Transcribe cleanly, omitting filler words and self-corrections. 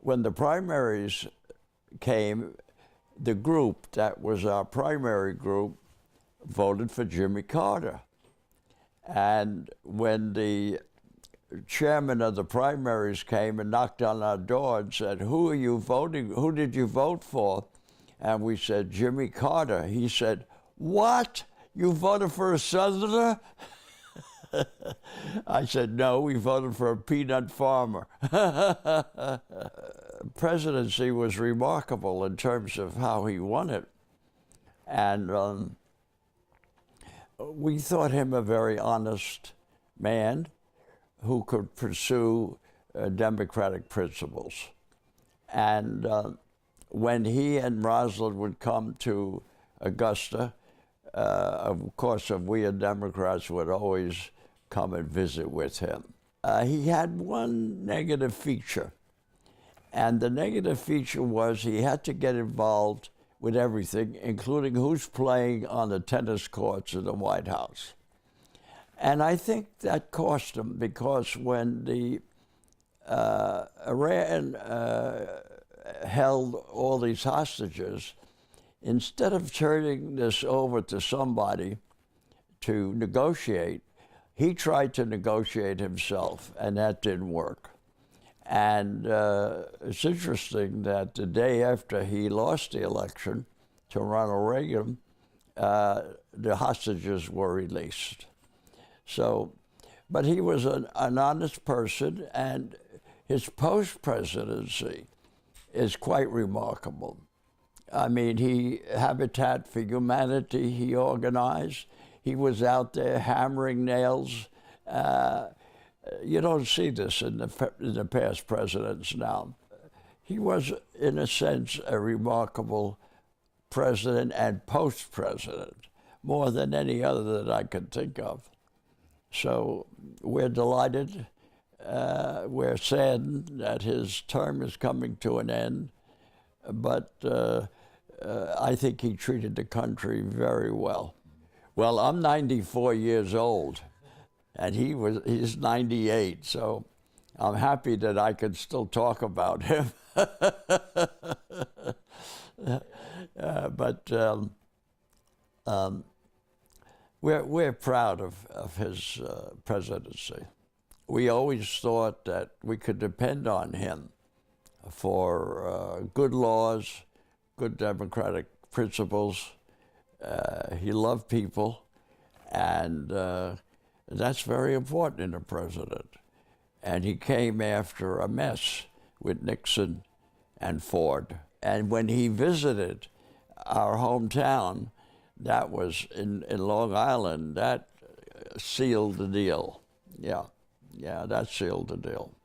when the primaries came, the group that was our primary group voted for Jimmy Carter. And when the chairman of the primaries came and knocked on our door and said, "Who are you voting? Who did you vote for?" And we said, "Jimmy Carter." He said, "What? You voted for a Southerner?" I said, "No, we voted for a peanut farmer." Presidency was remarkable in terms of how he won it. And we thought him a very honest man who could pursue democratic principles. And when he and Rosalind would come to Augusta, of course, we Democrats would always come and visit with him. He had one negative feature, and the negative feature was he had to get involved with everything, including who's playing on the tennis courts in the White House. And I think that cost him, because when the Iran held all these hostages, instead of turning this over to somebody to negotiate, he tried to negotiate himself, and that didn't work. And it's interesting that the day after he lost the election to Ronald Reagan, the hostages were released. So, but he was an honest person, and his post-presidency is quite remarkable. I mean, Habitat for Humanity, he organized. He was out there hammering nails. You don't see this in the past presidents now. He was, in a sense, a remarkable president and post-president, more than any other that I could think of. So we're delighted. We're saddened that his term is coming to an end, but I think he treated the country very well. Well, I'm 94 years old, and he's 98, so I'm happy that I can still talk about him. We're proud of his presidency. We always thought that we could depend on him for good laws, good democratic principles. He loved people, and that's very important in a president. And he came after a mess with Nixon and Ford. And when he visited our hometown, that was in Long Island, that sealed the deal. Yeah, that sealed the deal.